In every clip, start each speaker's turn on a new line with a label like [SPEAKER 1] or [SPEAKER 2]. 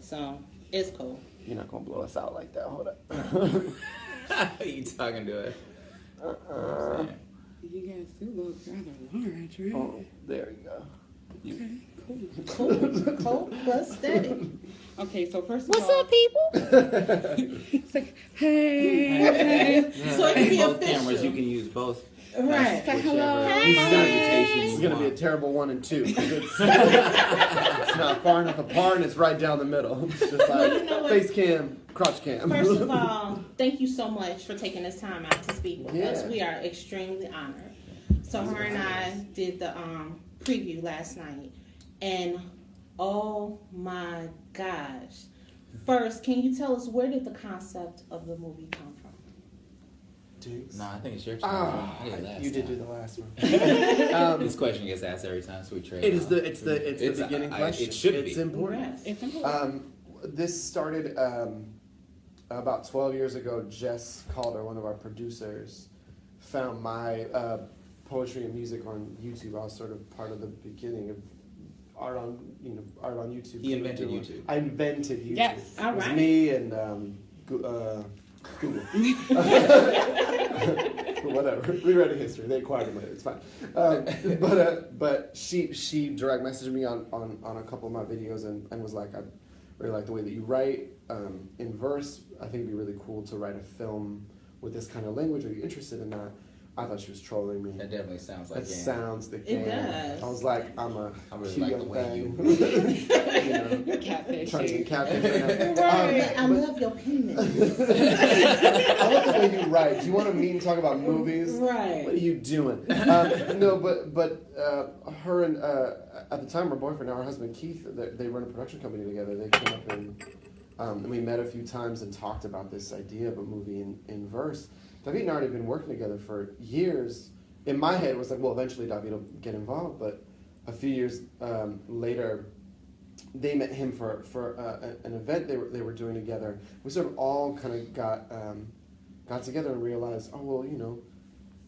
[SPEAKER 1] So it's cool.
[SPEAKER 2] You're not gonna blow us out like that. Hold up.
[SPEAKER 3] You talking to us?
[SPEAKER 4] You guys do look rather large, right?
[SPEAKER 2] Oh, there you go.
[SPEAKER 4] Okay, cool.
[SPEAKER 1] Cool, but steady.
[SPEAKER 4] Okay, so first of
[SPEAKER 1] What's
[SPEAKER 4] all,
[SPEAKER 1] up, people?
[SPEAKER 4] it's like, hey.
[SPEAKER 1] So it can be
[SPEAKER 3] both
[SPEAKER 1] official.
[SPEAKER 3] cameras, you can use both.
[SPEAKER 1] Right.
[SPEAKER 4] Say hello.
[SPEAKER 3] Invitation
[SPEAKER 2] It's
[SPEAKER 3] you
[SPEAKER 2] gonna be a
[SPEAKER 3] want.
[SPEAKER 2] terrible 1 and 2. It's not far enough apart, and it's right down the middle. It's just like
[SPEAKER 1] You know what?
[SPEAKER 2] face cam, crotch cam.
[SPEAKER 1] First of all, thank you so much for taking this time out to speak with us.
[SPEAKER 2] Yeah.
[SPEAKER 1] We are extremely honored. So her and I did the preview last night, and oh my gosh! First, can you tell us where did the concept of the movie come from?
[SPEAKER 3] No, I think it's your turn. I did last
[SPEAKER 2] You did
[SPEAKER 3] time.
[SPEAKER 2] do the last one.
[SPEAKER 3] This question gets asked every time, so we trade.
[SPEAKER 2] It's
[SPEAKER 3] off.
[SPEAKER 2] the beginning question.
[SPEAKER 3] It should
[SPEAKER 2] It's
[SPEAKER 3] be.
[SPEAKER 2] important.
[SPEAKER 1] Yes.
[SPEAKER 4] It's important.
[SPEAKER 2] This started about 12 years ago. Jess Calder, one of our producers, found my poetry and music on YouTube. I was sort of part of the beginning of art on YouTube.
[SPEAKER 3] He invented YouTube.
[SPEAKER 2] I invented YouTube.
[SPEAKER 4] Yes.
[SPEAKER 1] All
[SPEAKER 2] It was
[SPEAKER 1] right.
[SPEAKER 2] me and Google. Whatever. Rewriting history. They acquired it later. It's fine. But she direct messaged me on a couple of my videos and was like, I really like the way that you write in verse. I think it'd be really cool to write a film with this kind of language. Are you interested in that? I thought she was trolling me.
[SPEAKER 3] That definitely sounds like
[SPEAKER 2] That
[SPEAKER 3] game.
[SPEAKER 2] sounds the
[SPEAKER 1] It
[SPEAKER 2] game.
[SPEAKER 1] does.
[SPEAKER 2] I was like, I'm a
[SPEAKER 3] I really
[SPEAKER 2] cute
[SPEAKER 3] like the
[SPEAKER 2] young
[SPEAKER 3] way
[SPEAKER 2] thing.
[SPEAKER 4] You're catfish.
[SPEAKER 2] Trying to get catfish right now.
[SPEAKER 1] Right. I
[SPEAKER 2] but-
[SPEAKER 1] love your penis.
[SPEAKER 2] I love the way you write. Do you want to meet and talk about movies?
[SPEAKER 1] Right.
[SPEAKER 2] What are you doing? No, but her and at the time her boyfriend, now her husband Keith, they run a production company together. They came up and we met a few times and talked about this idea of a movie in verse. David and I had been working together for years. In my head, it was like, well, eventually David will get involved. But a few years later, they met him for an event they were doing together. We sort of all kind of got together and realized, oh well,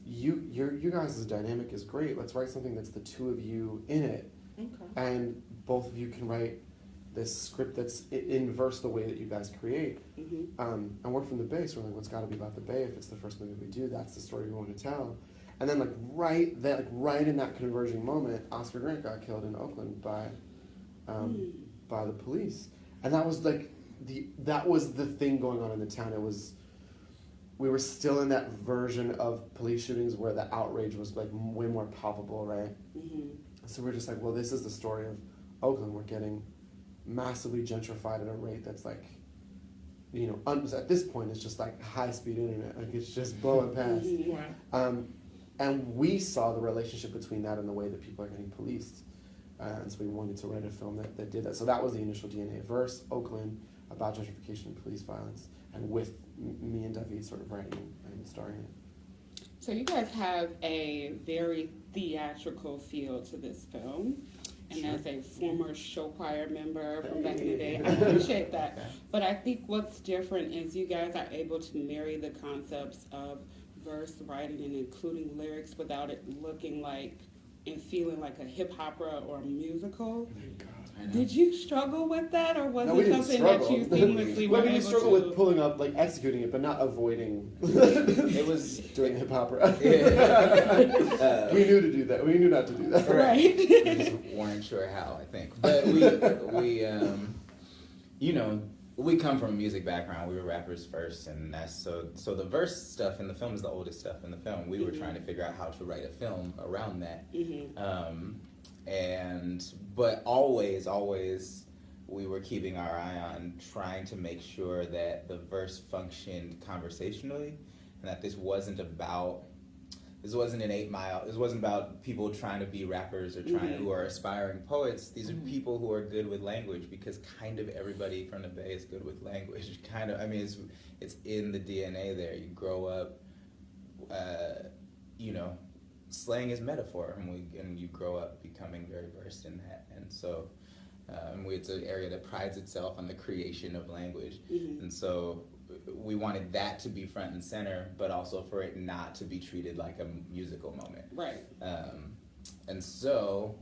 [SPEAKER 2] you guys' dynamic is great. Let's write something that's the two of you in it,
[SPEAKER 1] Okay.
[SPEAKER 2] and both of you can write this script that's in verse the way that you guys create.
[SPEAKER 4] Mm-hmm.
[SPEAKER 2] And we're from the Bay, so we're like, well, it's got to be about the Bay. If it's the first movie we do, that's the story we want to tell. And then right in that converging moment, Oscar Grant got killed in Oakland by the police, and that was like that was the thing going on in the town. We were still in that version of police shootings where the outrage was like way more palpable, right?
[SPEAKER 4] Mm-hmm.
[SPEAKER 2] So we're just like, well, this is the story of Oakland. We're getting massively gentrified at a rate that's like, at this point it's just like high-speed internet. Like it's just blowing past.
[SPEAKER 1] Right.
[SPEAKER 2] And we saw the relationship between that and the way that people are getting policed. And so we wanted to write a film that did that. So that was the initial DNA. Verse, Oakland, about gentrification and police violence, and with me and David sort of writing and starring it.
[SPEAKER 4] So you guys have a very theatrical feel to this film. And
[SPEAKER 2] Sure.
[SPEAKER 4] as a former show choir member from back in the day, I appreciate that. But I think what's different is you guys are able to marry the concepts of verse writing and including lyrics without it looking like and feeling like a hip opera or a musical.
[SPEAKER 3] I know.
[SPEAKER 4] Did you struggle with that, or was
[SPEAKER 2] No, we
[SPEAKER 4] it
[SPEAKER 2] didn't
[SPEAKER 4] something that
[SPEAKER 2] struggle.
[SPEAKER 4] you seamlessly were
[SPEAKER 2] Well, we
[SPEAKER 4] able
[SPEAKER 2] didn't struggle
[SPEAKER 4] to?
[SPEAKER 2] with pulling up, like executing it, but not avoiding
[SPEAKER 3] It was
[SPEAKER 2] doing hip opera.
[SPEAKER 3] Yeah.
[SPEAKER 2] We knew to do that. We knew not to do that.
[SPEAKER 4] Right.
[SPEAKER 3] we just weren't sure how, I think. But we come from a music background. We were rappers first, and that's so the verse stuff in the film is the oldest stuff in the film. We were trying to figure out how to write a film around that.
[SPEAKER 4] Mm-hmm.
[SPEAKER 3] But always we were keeping our eye on trying to make sure that the verse functioned conversationally, and that this wasn't an 8 Mile. This wasn't about people trying to be rappers or who are aspiring poets. These are people who are good with language, because kind of everybody from the Bay is good with language. It's in the DNA there. You grow up, slang is metaphor, and you grow up becoming very versed in that. And so it's an area that prides itself on the creation of language.
[SPEAKER 4] Mm-hmm.
[SPEAKER 3] And so we wanted that to be front and center, but also for it not to be treated like a musical moment.
[SPEAKER 4] Right.
[SPEAKER 3] And so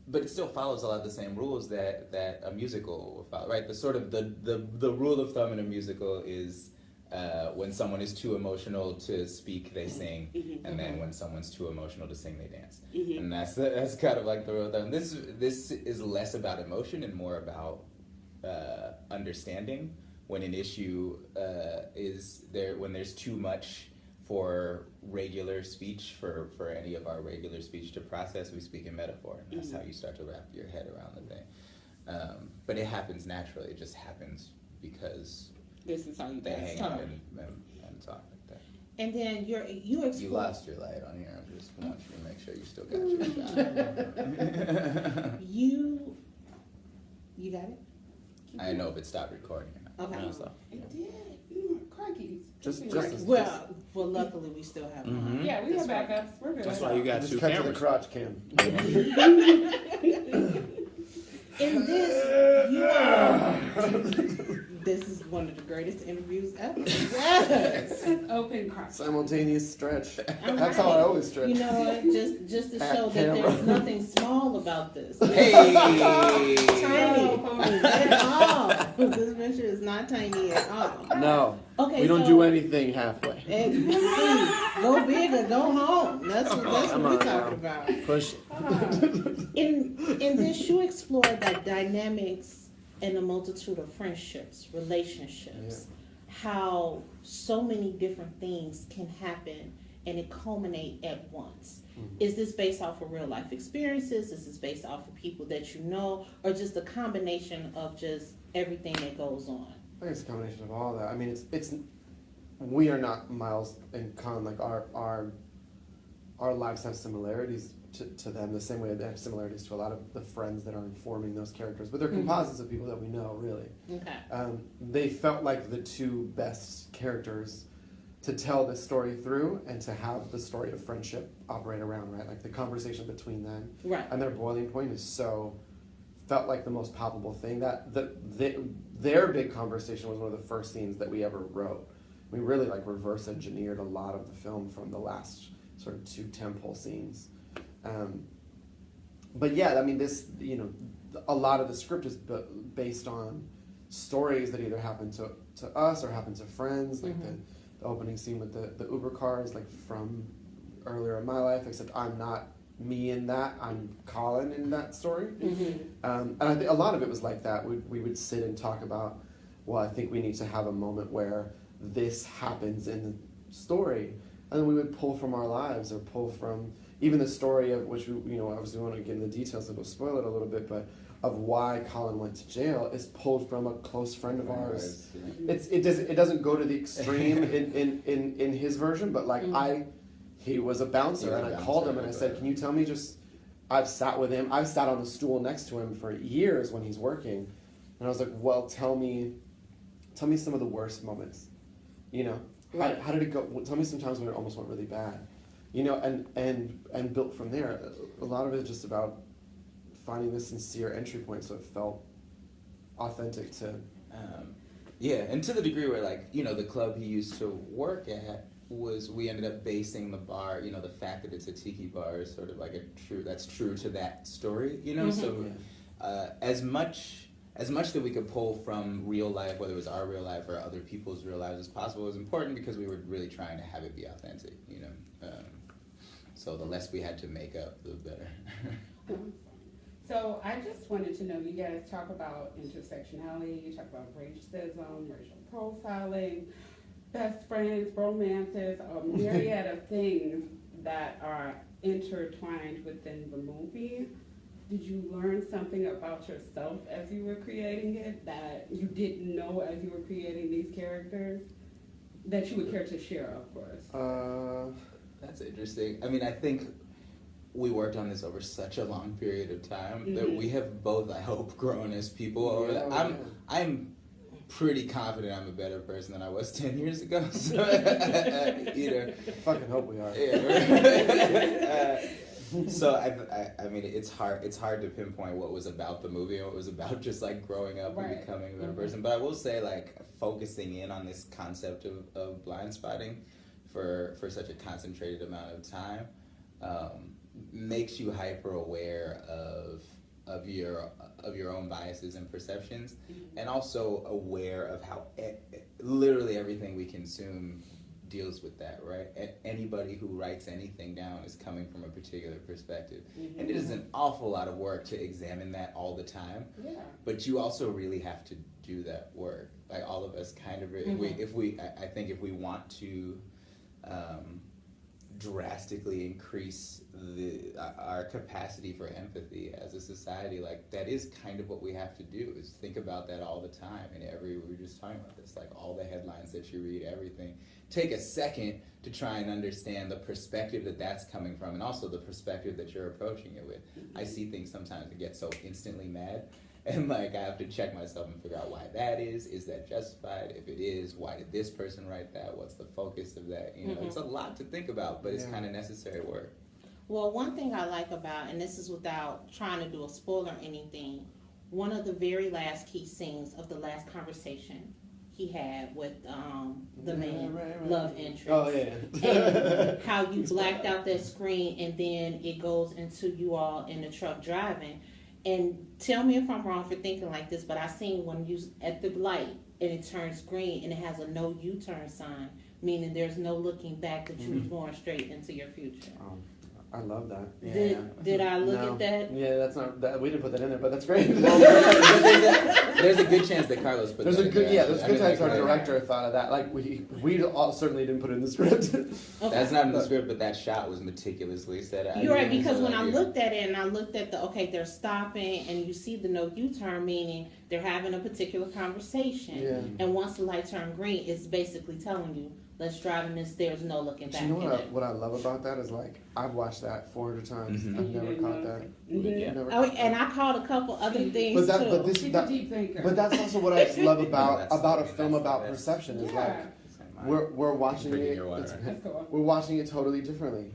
[SPEAKER 3] but it still follows a lot of the same rules that a musical will follow, right? The sort of the rule of thumb in a musical is when someone is too emotional to speak, they sing, and then when someone's too emotional to sing, they dance. And that's kind of like the rule of thumb. This is less about emotion and more about understanding when an issue is there, when there's too much for regular speech, for any of our regular speech to process, we speak in metaphor. And that's how you start to wrap your head around the thing. But it happens naturally. It just happens because
[SPEAKER 4] this is how you
[SPEAKER 3] they hang
[SPEAKER 4] talk.
[SPEAKER 3] out and talk like that.
[SPEAKER 1] And then you
[SPEAKER 3] You lost your light on here. I just want you to make sure you still got your shot.
[SPEAKER 1] You got it?
[SPEAKER 3] I know if it stopped recording or not.
[SPEAKER 1] Okay.
[SPEAKER 3] So.
[SPEAKER 4] It did. Crikey.
[SPEAKER 2] Just
[SPEAKER 1] Well, luckily we still have one.
[SPEAKER 4] Yeah, we have backups. We're good.
[SPEAKER 5] That's why you got
[SPEAKER 2] just
[SPEAKER 5] two
[SPEAKER 2] cut to the
[SPEAKER 5] cameras.
[SPEAKER 2] crotch cam.
[SPEAKER 1] In this, this is one of the greatest interviews ever. Yes.
[SPEAKER 4] Open crotch.
[SPEAKER 2] Simultaneous stretch.
[SPEAKER 1] I'm
[SPEAKER 2] That's how I always stretch.
[SPEAKER 1] You know what? Just to show that
[SPEAKER 2] camera.
[SPEAKER 1] there's nothing small about this.
[SPEAKER 3] Hey!
[SPEAKER 1] Tiny at all. This picture is not tiny at all.
[SPEAKER 5] No,
[SPEAKER 1] Okay,
[SPEAKER 5] we don't
[SPEAKER 1] so,
[SPEAKER 5] do anything halfway.
[SPEAKER 1] And please, go big or go home. That's what
[SPEAKER 5] Come
[SPEAKER 1] we're
[SPEAKER 5] on
[SPEAKER 1] talking
[SPEAKER 5] now.
[SPEAKER 1] about.
[SPEAKER 5] Push it.
[SPEAKER 1] In this, you explore the dynamics and a multitude of friendships, relationships, how so many different things can happen and it culminate at once. Is this based off of real life experiences? Is this based off of people that you know, or just a combination of just everything that goes on?
[SPEAKER 2] I think it's a combination of all that. I mean, it's we are not Miles and Con. Like our lives have similarities to them, the same way they have similarities to a lot of the friends that are informing those characters. But they're composites of people that we know, really.
[SPEAKER 1] Okay.
[SPEAKER 2] They felt like the two best characters to tell this story through and to have the story of friendship operate around, right? Like the conversation between them
[SPEAKER 1] Right.
[SPEAKER 2] and their boiling point is felt like the most palpable thing. Their big conversation was one of the first scenes that we ever wrote. We really like reverse engineered a lot of the film from the last sort of two tentpole scenes. But yeah, I mean, this, a lot of the script is based on stories that either happen to us or happen to friends, like the opening scene with the Uber cars, like from earlier in my life, except I'm not me in that, I'm Colin in that story. And I think a lot of it was like that. We would sit and talk about, well, I think we need to have a moment where this happens in the story, and then we would pull from our lives or pull from even the story of which obviously we want to get into the details, so we'll spoil it a little bit, but of why Colin went to jail is pulled from a close friend of ours. It doesn't go to the extreme in his version, but like he was a bouncer, and I called him and I said, can you tell me I've sat with him, I've sat on the stool next to him for years when he's working, and I was like, well, tell me some of the worst moments,
[SPEAKER 1] Right.
[SPEAKER 2] how did it go? Tell me some times when it almost went really bad, and built from there. A lot of it is just about finding this sincere entry point, so it felt authentic to.
[SPEAKER 3] And to the degree where the club he used to work at we ended up basing the bar, the fact that it's a tiki bar is sort of like that's true to that story, So as much that we could pull from real life, whether it was our real life or other people's real lives as possible, was important because we were really trying to have it be authentic, So the less we had to make up, the better.
[SPEAKER 4] So I just wanted to know, you guys talk about intersectionality, you talk about racism, racial profiling, best friends, romances, a myriad of things that are intertwined within the movie. Did you learn something about yourself as you were creating it that you didn't know as you were creating these characters that you would care to share, of course?
[SPEAKER 3] That's interesting. I mean, I think we worked on this over such a long period of time that we have both, I hope, grown as people over that. I'm pretty confident I'm a better person than I was 10 years ago. So,
[SPEAKER 2] Fucking hope we are.
[SPEAKER 3] Yeah. So I mean, it's hard to pinpoint what was about the movie and what was about just like growing up and becoming a better person. But I will say, like, focusing in on this concept of Blindspotting for such a concentrated amount of time makes you hyper aware of of your own biases and perceptions, and also aware of how literally everything we consume deals with that, right? Anybody who writes anything down is coming from a particular perspective, and it is an awful lot of work to examine that all the time.
[SPEAKER 4] Yeah.
[SPEAKER 3] But you also really have to do that work. Like all of us, kind of. I think if we want to drastically increase our capacity for empathy as a society, like that is kind of what we have to do, is think about that all the time. And we were just talking about this, like all the headlines that you read, everything. Take a second to try and understand the perspective that that's coming from, and also the perspective that you're approaching it with. I see things sometimes and get so instantly mad, and like I have to check myself and figure out why that is. Is that justified? If it is, why did this person write that? What's the focus of that? You know, it's a lot to think about, but it's kind of necessary work.
[SPEAKER 1] Well, one thing I like about, and this is without trying to do a spoiler or anything, one of the very last key scenes of the last conversation he had with the main love interest.
[SPEAKER 2] Oh, yeah.
[SPEAKER 1] And how you blacked out that screen, and then it goes into you all in the truck driving. And tell me if I'm wrong for thinking like this, but I seen when you at the light and it turns green and it has a no U-turn sign, meaning there's no looking back, that you was going straight into your future.
[SPEAKER 2] I love that.
[SPEAKER 3] Yeah.
[SPEAKER 1] Did I look at that?
[SPEAKER 2] Yeah, that's not that. We didn't put that in there, but that's great.
[SPEAKER 3] There's a good chance that Carlos put
[SPEAKER 2] There's
[SPEAKER 3] that
[SPEAKER 2] a
[SPEAKER 3] in
[SPEAKER 2] good
[SPEAKER 3] there.
[SPEAKER 2] there's a good chance our director thought of that. Like we all certainly didn't put it in the script.
[SPEAKER 1] Okay.
[SPEAKER 3] That's not in the script, but that shot was meticulously set out.
[SPEAKER 1] You're right, because when I looked at it and I looked at they're stopping and you see the no U-turn, meaning they're having a particular conversation.
[SPEAKER 2] Yeah.
[SPEAKER 1] And once the light turned green, it's basically telling you, let's drive in this, there's no looking back.
[SPEAKER 2] Do you know
[SPEAKER 1] in it.
[SPEAKER 2] what I love about that is, like, I've watched that 400 times. I've never caught that.
[SPEAKER 3] Yeah.
[SPEAKER 2] Never
[SPEAKER 1] Oh,
[SPEAKER 2] caught
[SPEAKER 1] and
[SPEAKER 2] that.
[SPEAKER 1] I called a couple other things
[SPEAKER 2] But
[SPEAKER 1] too.
[SPEAKER 4] She's a deep thinker.
[SPEAKER 2] But that's also what I love about
[SPEAKER 3] That's-
[SPEAKER 2] a film
[SPEAKER 3] that's
[SPEAKER 2] about
[SPEAKER 3] the best.
[SPEAKER 2] perception is like
[SPEAKER 4] Yeah.
[SPEAKER 2] we're watching
[SPEAKER 3] Drinking
[SPEAKER 2] it.
[SPEAKER 3] your water.
[SPEAKER 4] That's cool.
[SPEAKER 2] We're watching it totally differently.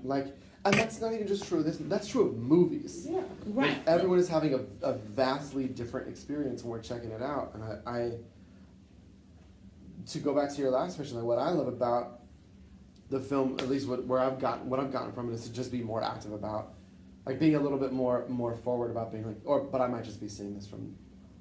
[SPEAKER 2] Like, and that's not even just true of this. That's true of movies.
[SPEAKER 4] Yeah.
[SPEAKER 1] Right.
[SPEAKER 2] Like, everyone is having a vastly different experience when we're checking it out. And I to go back to your last question, like what I love about the film, at least what I've gotten from it, is to just be more active about, like being a little bit more forward about being like, but I might just be seeing this from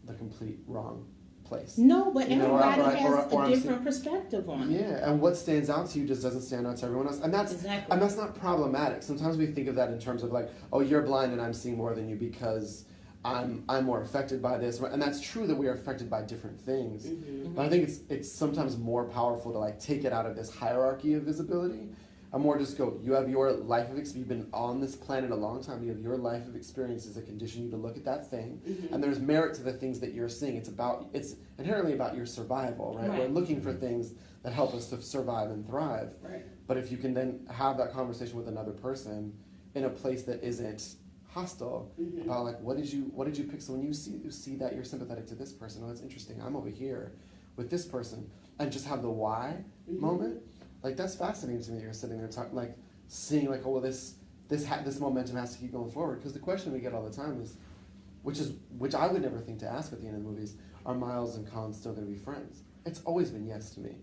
[SPEAKER 2] the complete wrong place.
[SPEAKER 1] No, but
[SPEAKER 2] You know, or
[SPEAKER 1] everybody has
[SPEAKER 2] I'm
[SPEAKER 1] a different perspective on it.
[SPEAKER 2] Yeah, and what stands out to you just doesn't stand out to everyone else, and that's
[SPEAKER 1] Exactly.
[SPEAKER 2] and that's not problematic. Sometimes we think of that in terms of like, oh, you're blind and I'm seeing more than you because I'm more affected by this, and that's true that we are affected by different things. But I think it's sometimes more powerful to like take it out of this hierarchy of visibility, and more just go. You have your life of experience. You've been on this planet a long time. You have your life of experiences that condition you to look at that thing, and there's merit to the things that you're seeing. It's inherently about your survival, right? We're looking for things that help us to survive and thrive.
[SPEAKER 4] Right.
[SPEAKER 2] But if you can then have that conversation with another person in a place that isn't hostile about like what did you pick, so when you see that you're sympathetic to this person, oh, that's interesting, I'm over here with this person, and just have the why moment, like that's fascinating to me. You're sitting there talking, like seeing like, oh well, this momentum has to keep going forward, because the question we get all the time is, which I would never think to ask at the end of the movies, are Miles and Colin still going to be friends? It's always been yes to me.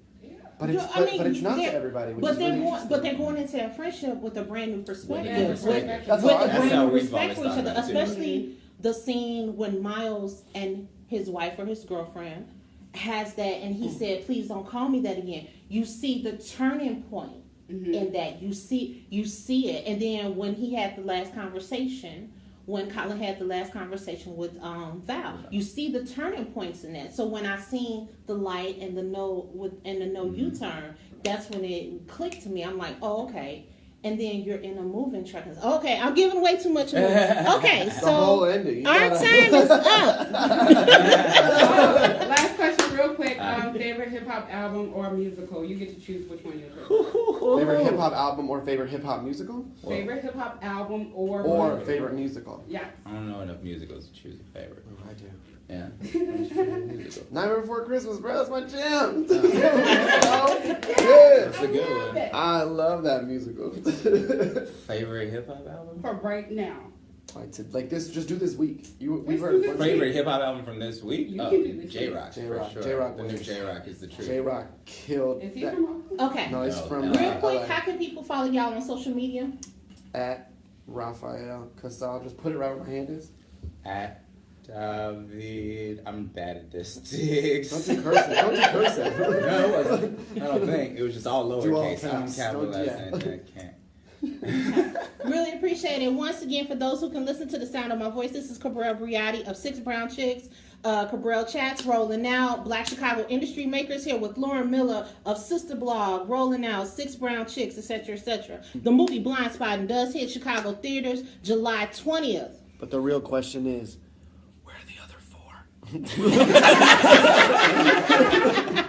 [SPEAKER 2] But it's but it's not to everybody. Which is really
[SPEAKER 1] But they're going into that friendship with a brand new perspective.
[SPEAKER 2] That's
[SPEAKER 1] With
[SPEAKER 2] all
[SPEAKER 1] a
[SPEAKER 2] I
[SPEAKER 1] brand
[SPEAKER 3] how
[SPEAKER 1] new
[SPEAKER 3] we've
[SPEAKER 1] respect for
[SPEAKER 3] always
[SPEAKER 1] each other,
[SPEAKER 3] thought about it, too.
[SPEAKER 1] especially the scene when Miles and his wife or his girlfriend has that, and he said, "Please don't call me that again." You see the turning point in that. You see it, and then when he had the last conversation. When Colin had the last conversation with Val, you see the turning points in that. So when I seen the light and the no U-turn, that's when it clicked to me. I'm like, oh, okay. And then you're in a moving truck. Okay, I'm giving away too much. Okay,
[SPEAKER 2] the whole
[SPEAKER 1] so
[SPEAKER 2] ending.
[SPEAKER 1] our time is up.
[SPEAKER 4] Last question, real quick. Favorite hip hop album or musical? You get to choose which one you prefer.
[SPEAKER 2] Favorite hip hop album or favorite hip hop musical?
[SPEAKER 4] Favorite hip hop album or musical?
[SPEAKER 2] Favorite musical?
[SPEAKER 4] Yes.
[SPEAKER 3] I don't know enough musicals to choose a favorite.
[SPEAKER 2] Oh, I do.
[SPEAKER 3] Yeah. Musical.
[SPEAKER 2] Nightmare Before Christmas, bro. That's my jam. So
[SPEAKER 3] That's
[SPEAKER 2] good.
[SPEAKER 3] a good one.
[SPEAKER 2] I love that musical.
[SPEAKER 3] Favorite hip hop album?
[SPEAKER 4] For right now.
[SPEAKER 2] Like this, just do this week. We've
[SPEAKER 4] Let's
[SPEAKER 2] heard
[SPEAKER 4] do
[SPEAKER 2] it
[SPEAKER 4] this
[SPEAKER 2] before.
[SPEAKER 3] Favorite hip hop album from this week?
[SPEAKER 4] You can do this
[SPEAKER 3] J-Rock.
[SPEAKER 2] J-Rock.
[SPEAKER 3] For sure.
[SPEAKER 2] J-Rock
[SPEAKER 3] The new
[SPEAKER 2] wins.
[SPEAKER 3] J-Rock is the truth.
[SPEAKER 2] J-Rock killed
[SPEAKER 4] Is he
[SPEAKER 2] that.
[SPEAKER 4] from Oakland?
[SPEAKER 1] Okay,
[SPEAKER 2] No, he's
[SPEAKER 3] No,
[SPEAKER 2] from
[SPEAKER 3] no.
[SPEAKER 1] real quick,
[SPEAKER 2] LA.
[SPEAKER 1] how can people follow y'all on social media?
[SPEAKER 2] At Rafael Casal. Just put it right where my hand is.
[SPEAKER 3] At David, I'm bad at this. Diggs.
[SPEAKER 2] Don't do cursive. Don't do cursive.
[SPEAKER 3] No, it wasn't. I don't think. It was just all
[SPEAKER 2] Do all
[SPEAKER 3] lowercase. I don't
[SPEAKER 2] caps.
[SPEAKER 3] capitalize
[SPEAKER 2] Don't- yeah.
[SPEAKER 3] anything. I can't.
[SPEAKER 1] Really appreciate it. Once again, for those who can listen to the sound of my voice, this is Cabryl Breotti of Six Brown Chicks. Cabryl Chats rolling out. Black Chicago Industry Makers here with Lauren Miller of Sister Blog rolling out. Six Brown Chicks, etc., etc. The movie Blindspotting does hit Chicago theaters July 20th.
[SPEAKER 5] But the real question is, where are the other 4?